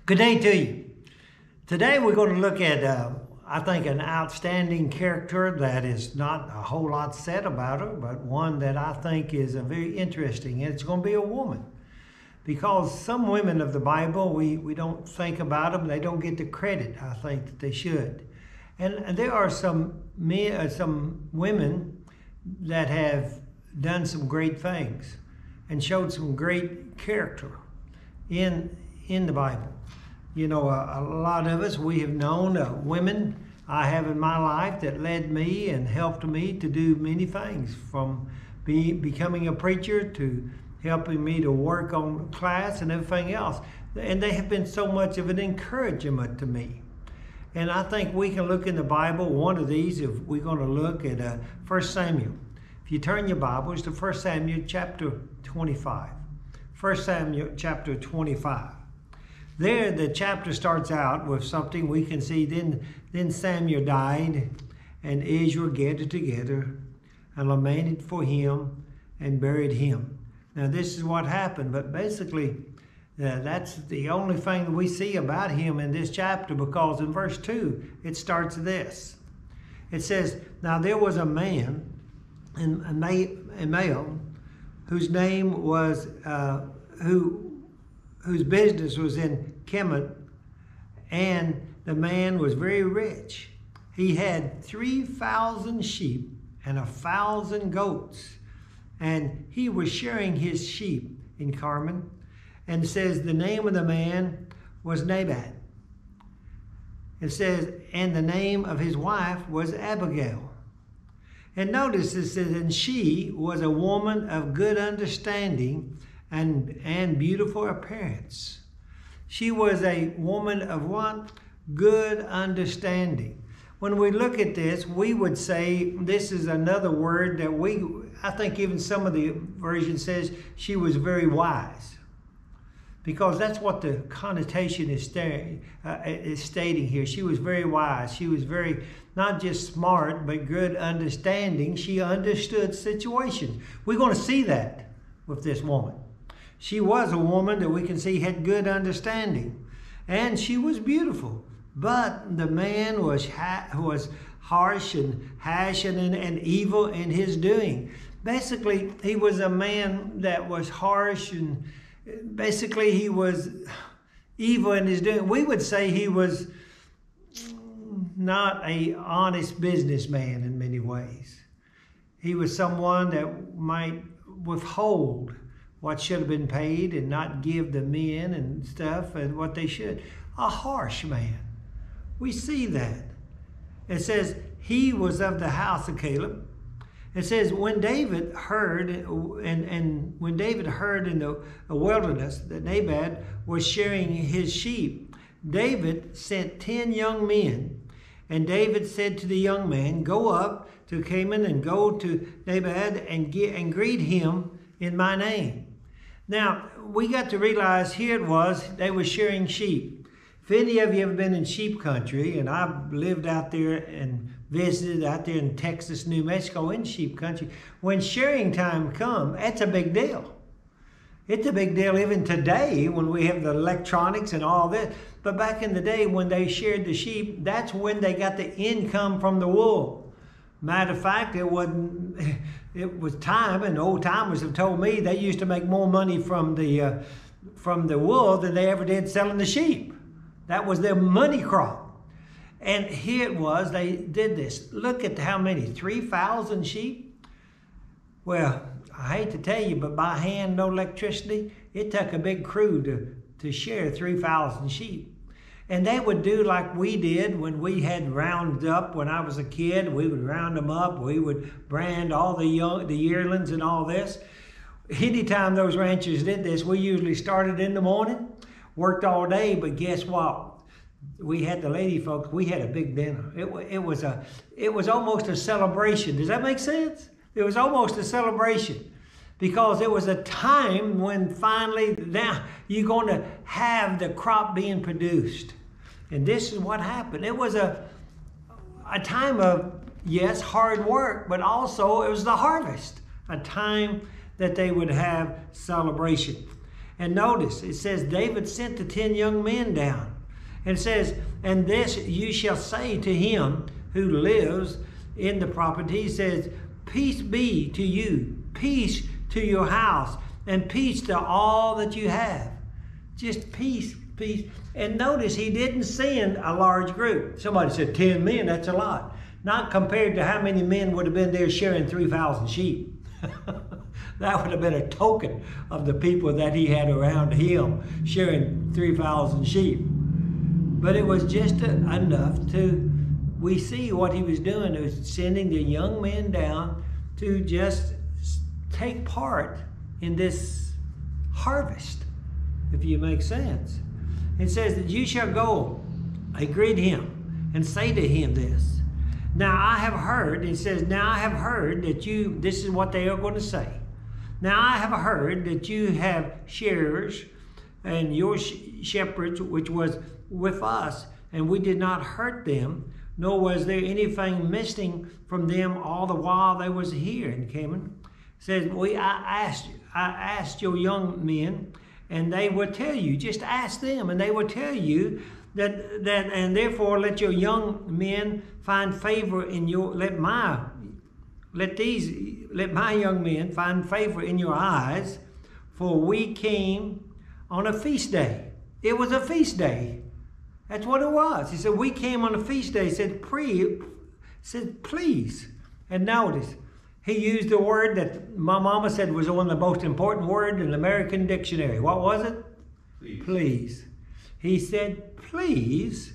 Good day to you. Today we're going to look at, I think, an outstanding character that is not a whole lot said about her, but one that I think is very interesting. And it's going to be a woman. Because some women of the Bible, we don't think about them. They don't get the credit, I think, that they should. And there are some women that have done some great things and showed some great character in the Bible. You know, a lot of us, we have known women I have in my life that led me and helped me to do many things, from becoming a preacher to helping me to work on class and everything else. And they have been so much of an encouragement to me. And I think we can look in the Bible, one of these, if we're going to look at 1 Samuel. If you turn your Bibles to 1 Samuel chapter 25. 1 Samuel chapter 25. There, the chapter starts out with something we can see. Then Samuel died, and Israel gathered together and lamented for him and buried him. Now, this is what happened, but basically, that's the only thing that we see about him in this chapter, because in verse 2, it starts this. It says, "Now there was a man, a male, whose name was, whose business was in Kemet, and the man was very rich. He had 3,000 sheep and 1,000 goats, and he was shearing his sheep in Carmel." And it says the name of the man was Nabat. It says, and the name of his wife was Abigail. And notice it says, and she was a woman of good understanding and beautiful appearance. She was a woman of what? Good understanding. When we look at this, we would say this is another word that I think even some of the version says she was very wise. Because that's what the connotation is stating here. She was very wise. She was very, not just smart, but good understanding. She understood situations. We're going to see that with this woman. She was a woman that we can see had good understanding. And she was beautiful. But the man was harsh and passionate and evil in his doing. Basically, he was a man that was harsh, and basically he was evil in his doing. We would say he was not an honest businessman in many ways. He was someone that might withhold what should have been paid and not give the men and stuff and what they should. A harsh man. We see that. It says he was of the house of Caleb. It says when David heard, and when David heard in the wilderness that Nabat was shearing his sheep, David sent 10 young men. And David said to the young man, "Go up to Carmel and go to Nabat and greet him in my name." Now, we got to realize here it was, they were shearing sheep. If any of you ever been in sheep country, and I've lived out there and visited out there in Texas, New Mexico, in sheep country, when shearing time comes, it's a big deal. It's a big deal even today when we have the electronics and all this. But back in the day when they sheared the sheep, that's when they got the income from the wool. Matter of fact, it was time, and old timers have told me they used to make more money from the wool than they ever did selling the sheep. That was their money crop. And here it was, they did this. Look at how many, 3,000 sheep? Well, I hate to tell you, but by hand, no electricity, it took a big crew to shear 3,000 sheep. And they would do like we did when we had rounded up when I was a kid. We would round them up. We would brand all the yearlings and all this. Anytime those ranchers did this, we usually started in the morning, worked all day, but guess what? We had the lady folks, we had a big dinner. It was almost a celebration. Does that make sense? It was almost a celebration. Because it was a time when finally, now you're going to have the crop being produced. And this is what happened. It was a time of, yes, hard work, but also it was the harvest. A time that they would have celebration. And notice, it says David sent the 10 young men down. And it says, and this you shall say to him who lives in the property. He says, peace be to you, peace to your house, and peace to all that you have. Just peace, peace. And notice he didn't send a large group. Somebody said 10 men, that's a lot. Not compared to how many men would have been there sharing 3,000 sheep. That would have been a token of the people that he had around him sharing 3,000 sheep. But it was just enough to, we see what he was doing. He was sending the young men down to just take part in this harvest, if you make sense. It says that you shall go, greet him, and say to him this. Now I have heard, it says, now I have heard that you, this is what they are going to say. Now I have heard that you have shearers and your shepherds, which was with us, and we did not hurt them, nor was there anything missing from them all the while they was here in Canaan. It says, I asked your young men, and they will tell you, just ask them, and they will tell you that and therefore let your young men find favor in your, let my young men find favor in your eyes, for we came on a feast day. It was a feast day. That's what it was. He said, we came on a feast day. He said, please. And notice, he used the word that my mama said was one of the most important words in the American dictionary. What was it? Please. Please. He said, please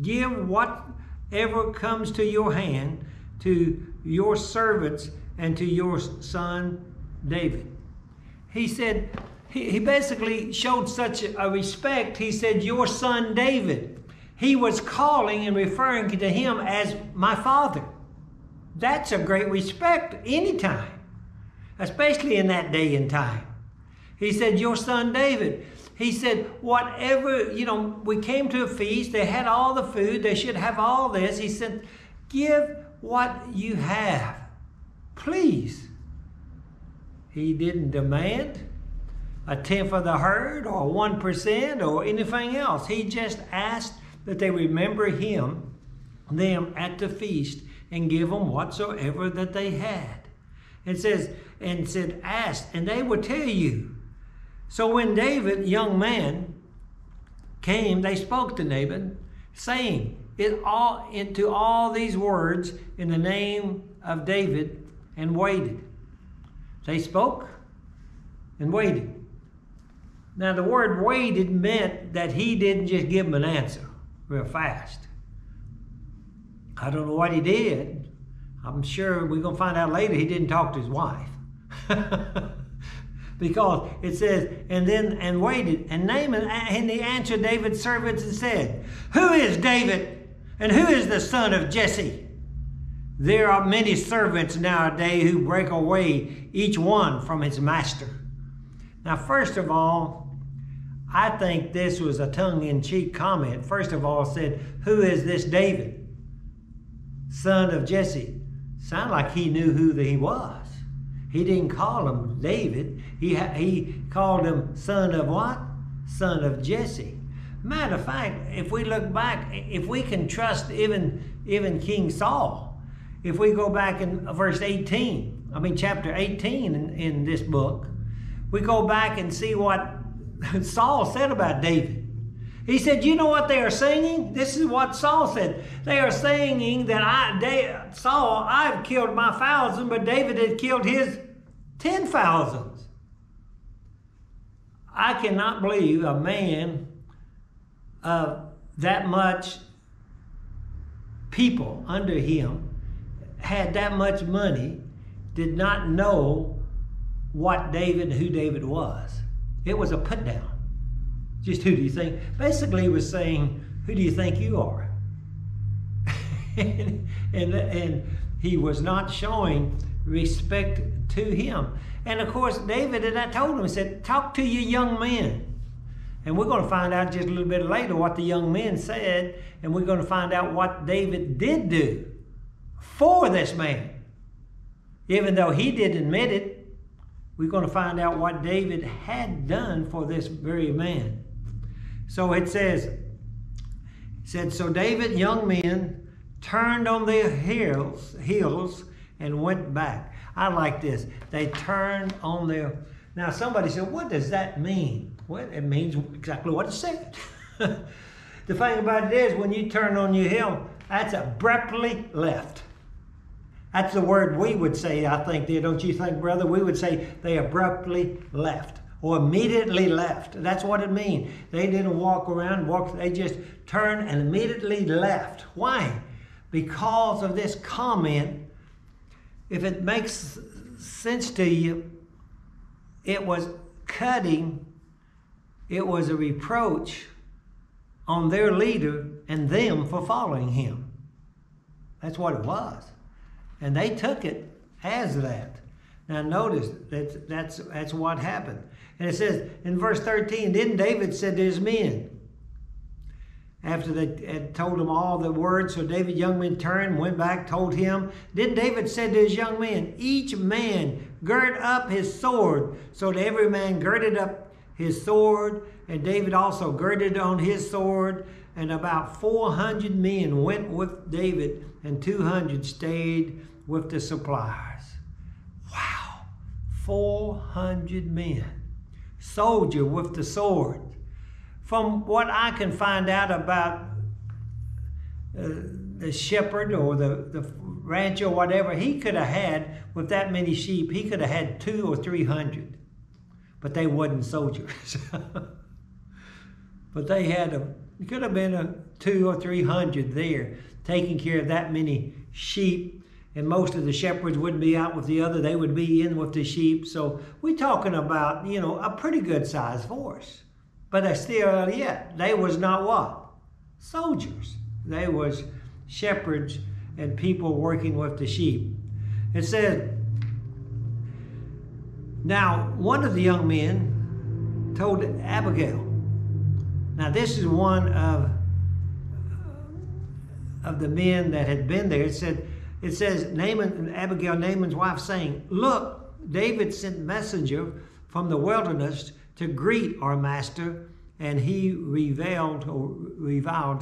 give whatever comes to your hand to your servants and to your son David. He said, he basically showed such a respect. He said, your son David. He was calling and referring to him as my father. That's a great respect anytime, especially in that day and time. He said, your son David. He said, whatever, we came to a feast. They had all the food. They should have all this. He said, give what you have, please. He didn't demand a tenth of the herd or 1% or anything else. He just asked that they remember them at the feast and give them whatsoever that they had. It says, and said, ask, and they will tell you. So when David, young man, came, they spoke to Nabal, saying into all these words in the name of David, and waited. They spoke and waited. Now the word waited meant that he didn't just give them an answer real fast. I don't know what he did. I'm sure we're going to find out later he didn't talk to his wife. Because it says, and waited. And Naaman, and he answered David's servants and said, who is David? And who is the son of Jesse? There are many servants nowadays who break away, each one from his master. Now, first of all, I think this was a tongue-in-cheek comment. First of all, it said, who is this David, son of Jesse? Sounded like he knew who he was. He didn't call him David. He called him son of what? Son of Jesse. Matter of fact, if we look back, if we can trust even King Saul, if we go back in chapter 18 in this book, we go back and see what Saul said about David. He said, you know what they are singing? This is what Saul said. They are singing that I've killed my 1,000, but David had killed his 10,000. I cannot believe a man of that much people under him, had that much money, did not know who David was. It was a put down. Just who do you think? Basically, he was saying, who do you think you are? and he was not showing respect to him. And of course, David, and I told him, he said, talk to your young men. And we're going to find out just a little bit later what the young men said, and we're going to find out what David did do for this man. Even though he didn't admit it, we're going to find out what David had done for this very man. So it said, so David, young men, turned on their heels and went back. I like this. They turned on their... Now somebody said, what does that mean? Well, it means exactly what it said. The thing about it is, when you turn on your heel, that's abruptly left. That's the word we would say, I think, there, don't you think, brother? We would say they abruptly left or immediately left. That's what it means. They didn't walk around, they just turned and immediately left. Why? Because of this comment. If it makes sense to you, it was cutting, it was a reproach on their leader and them for following him. That's what it was. And they took it as that. Now notice, that's what happened. And it says in verse 13, then David said to his men, after they had told him all the words, so David, young men, turned, went back, told him. Then David said to his young men, each man gird up his sword. So that every man girded up his sword, and David also girded on his sword. And about 400 men went with David, and 200 stayed with the suppliers. Wow, 400 men. Soldier with the sword. From what I can find out about the shepherd or the rancher or whatever, he could have had, with that many sheep, he could have had 200 or 300. But they wasn't soldiers. But they had it could have been 200 or 300 there, taking care of that many sheep. And most of the shepherds wouldn't be out with the other, they would be in with the sheep. So we're talking about, a pretty good sized force. But they was not what? Soldiers. They was shepherds and people working with the sheep. It said, now one of the young men told Abigail. Now this is one of the men that had been there. It says, Abigail, Naaman's wife, saying, look, David sent messenger from the wilderness to greet our master, and he reviled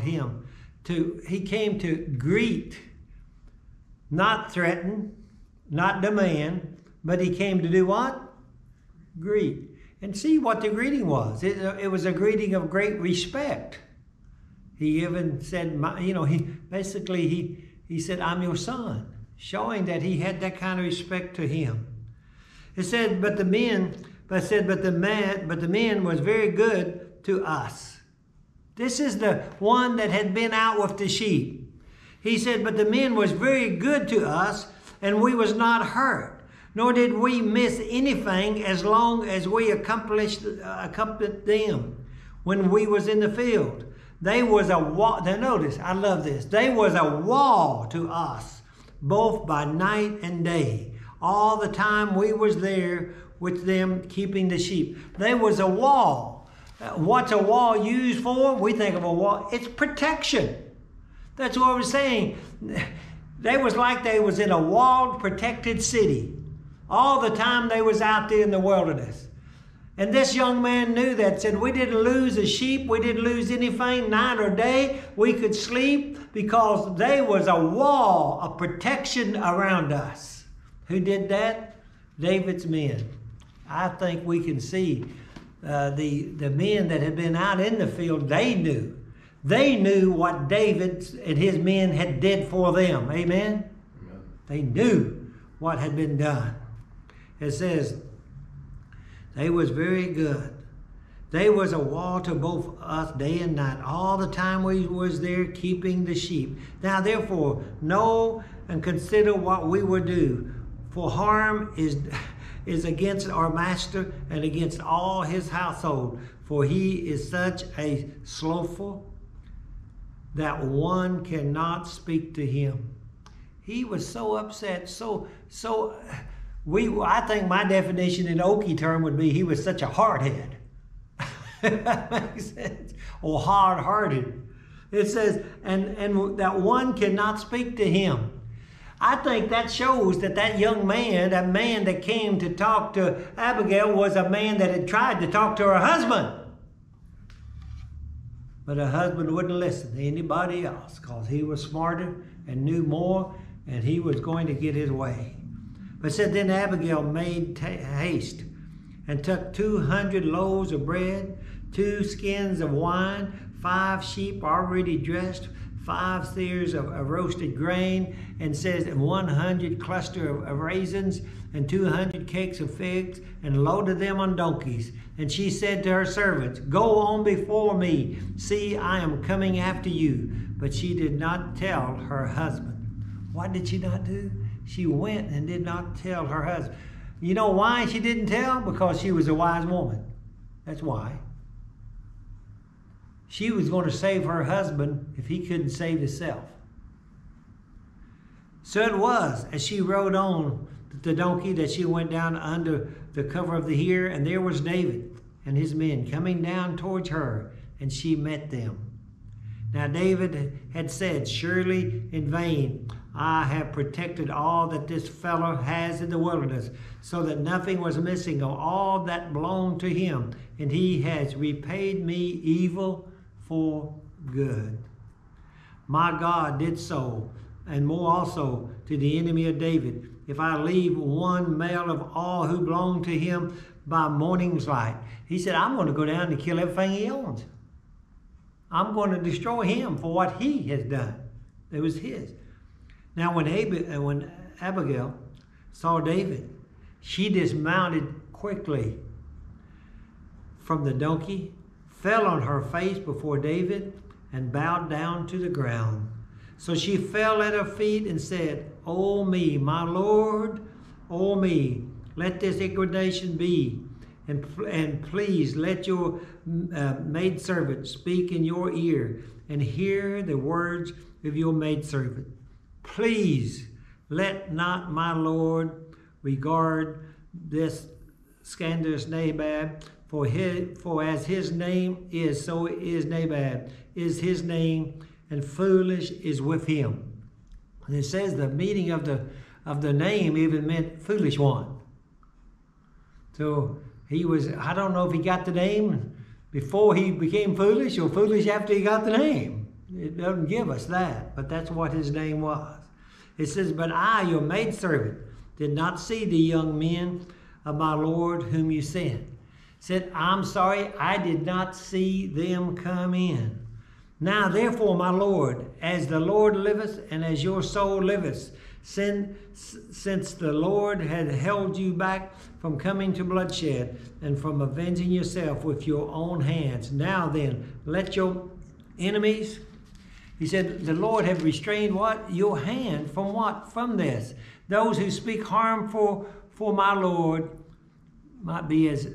him. He came to greet, not threaten, not demand, but he came to do what? Greet. And see what the greeting was. It was a greeting of great respect. He even said, he said, I'm your son, showing that he had that kind of respect to him. It said, but the men was very good to us. This is the one that had been out with the sheep. He said, but the men was very good to us, and we was not hurt, nor did we miss anything as long as we accompanied them when we was in the field. They was a wall. Now notice, I love this. They was a wall to us, both by night and day. All the time we was there with them keeping the sheep. They was a wall. What's a wall used for? We think of a wall. It's protection. That's what we're saying. They was like they was in a walled, protected city. All the time they was out there in the wilderness. And this young man knew that, said, we didn't lose a sheep, we didn't lose anything, night or day. We could sleep because there was a wall of protection around us. Who did that? David's men. I think we can see the men that had been out in the field, they knew. They knew what David and his men had did for them. Amen? Amen. They knew what had been done. It says, they was very good. They was a wall to both us day and night. All the time we was there keeping the sheep. Now therefore, know and consider what we will do. For harm is against our master and against all his household. For he is such a slothful that one cannot speak to him. He was so upset, I think my definition in Okie term would be he was such a hardhead. That makes sense. Or hard-hearted. It says, and that one cannot speak to him. I think that shows that that young man, that man that came to talk to Abigail, was a man that had tried to talk to her husband. But her husband wouldn't listen to anybody else because he was smarter and knew more, and he was going to get his way. But said, then Abigail made haste and took 200 loaves of bread, 2 skins of wine, 5 sheep already dressed, 5 seers of roasted grain, and says, and 100 cluster of raisins, and 200 cakes of figs, and loaded them on donkeys. And she said to her servants, go on before me. See, I am coming after you. But she did not tell her husband. What did she not do? She went and did not tell her husband. You know why she didn't tell? Because she was a wise woman. That's why. She was going to save her husband if he couldn't save himself. So it was, as she rode on the donkey, that she went down under the cover of the hill, and there was David and his men coming down towards her, and she met them. Now David had said, surely in vain I have protected all that this fellow has in the wilderness, so that nothing was missing of all that belonged to him, and he has repaid me evil for good. My God did so, and more also, to the enemy of David, if I leave one male of all who belong to him by morning's light. He said, I'm going to go down and kill everything he owns. I'm going to destroy him for what he has done. It was his. Now when Abigail saw David, she dismounted quickly from the donkey, fell on her face before David, and bowed down to the ground. So she fell at her feet and said, O me, my Lord, O me, let this inclination be, and please let your maidservant speak in your ear, and hear the words of your maidservant. Please let not my Lord regard this scandalous Nabal, for as his name is, so is Nabal, is his name, and foolish is with him. And it says the meaning of the name even meant foolish one. So he was, I don't know if he got the name before he became foolish or foolish after he got the name. It doesn't give us that, but that's what his name was. It says, but I, your maidservant, did not see the young men of my Lord whom you sent. Said, I'm sorry, I did not see them come in. Now therefore, my Lord, as the Lord liveth, and as your soul liveth, since the Lord had held you back from coming to bloodshed, and from avenging yourself with your own hands, now then, let your enemies, he said, the Lord have restrained what? Your hand from what? From this. Those who speak harm for my Lord might be as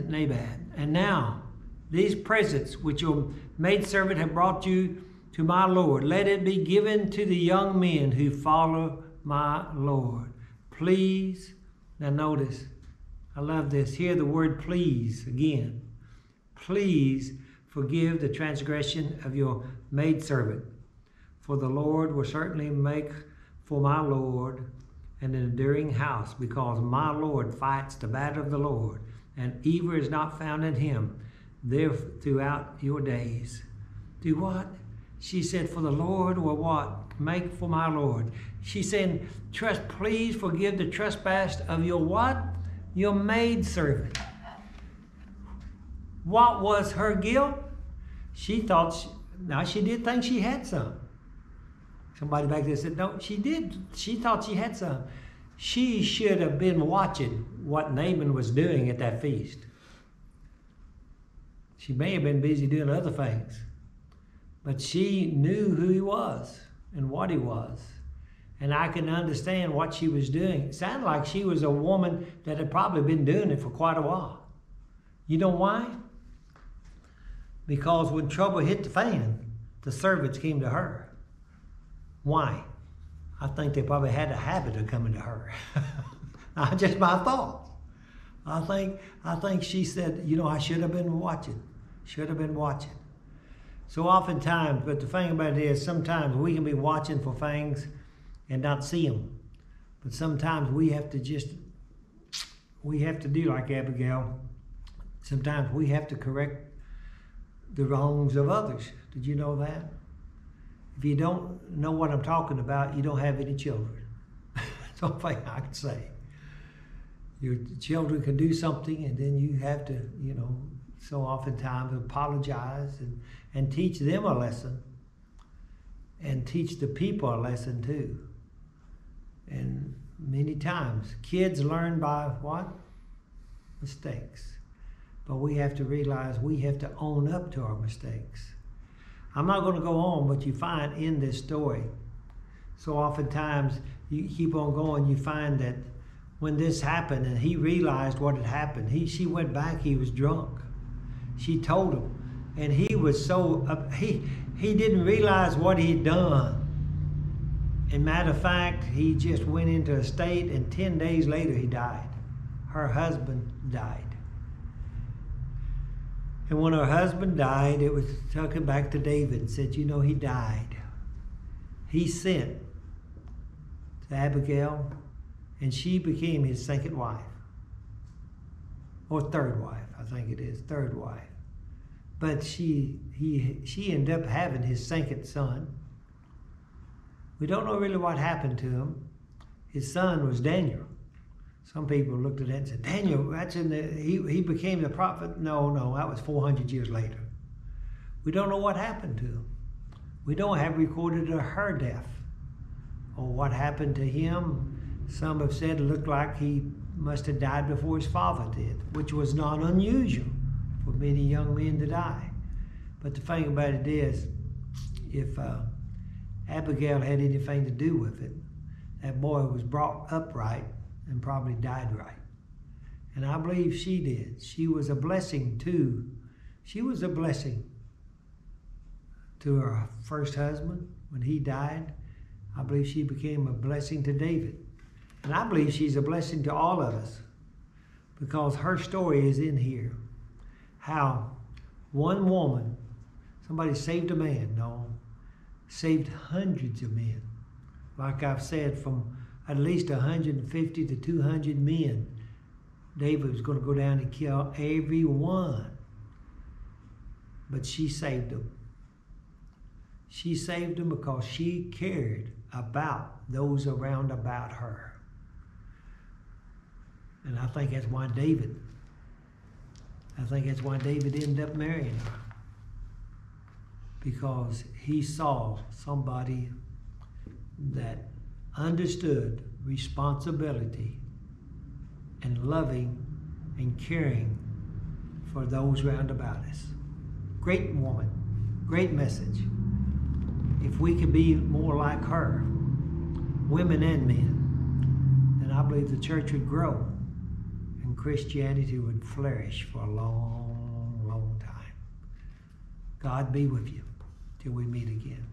Nabal. And now, these presents which your maidservant have brought you to my Lord, let it be given to the young men who follow my Lord. Please, now notice, I love this. Hear the word please again. Please forgive the transgression of your maidservant, for the Lord will certainly make for my Lord an enduring house, because my Lord fights the battle of the Lord, and evil is not found in him there throughout your days. Do what? She said, for the Lord will what? Make for my Lord. She's saying, please forgive the trespass of your what? Your maidservant. What was her guilt? She thought, now she did think she had some. Somebody back there said, no, she did. She thought she had some. She should have been watching what Naaman was doing at that feast. She may have been busy doing other things, but she knew who he was and what he was. And I can understand what she was doing. It sounded like she was a woman that had probably been doing it for quite a while. You know why? Because when trouble hit the fan, the servants came to her. Why? I think they probably had a habit of coming to her. Just my thought. I think she said, you know, I should have been watching. Should have been watching. So oftentimes, but the thing about it is, sometimes we can be watching for things, and not see them. But sometimes we have to do like Abigail. Sometimes we have to correct the wrongs of others. Did you know that? If you don't know what I'm talking about, you don't have any children. That's the only thing I can say. Your children can do something, and then you have to, so oftentimes apologize and teach them a lesson, and teach the people a lesson too. And many times, kids learn by what? Mistakes. But we have to realize we have to own up to our mistakes. I'm not going to go on, but you find in this story, so oftentimes you keep on going, you find that when this happened and he realized what had happened, she went back, he was drunk. She told him, and he was so, he didn't realize what he'd done. And matter of fact, he just went into a state, and 10 days later he died. Her husband died. And when her husband died, it was talking back to David and said, he died. He sent to Abigail, and she became his second wife. Or third wife, I think it is, third wife. But she ended up having his second son. We don't know really what happened to him. His son was Daniel. Some people looked at that and said, Daniel, that's he became the prophet. No, that was 400 years later. We don't know what happened to him. We don't have recorded of her death or what happened to him. Some have said it looked like he must have died before his father did, which was not unusual for many young men to die. But the thing about it is, if Abigail had anything to do with it, that boy was brought up right and probably died right. And I believe she did. She was a blessing to her first husband when he died. I believe she became a blessing to David. And I believe she's a blessing to all of us, because her story is in here. How one woman, somebody saved a man, saved hundreds of men. Like I've said, from at least 150 to 200 men, David was going to go down and kill every one. But she saved them. She saved them because she cared about those around about her. And I think that's why David ended up marrying her. Because he saw somebody that understood responsibility and loving and caring for those round about us. Great woman, great message. If we could be more like her, women and men, then I believe the church would grow and Christianity would flourish for a long, long time. God be with you till we meet again.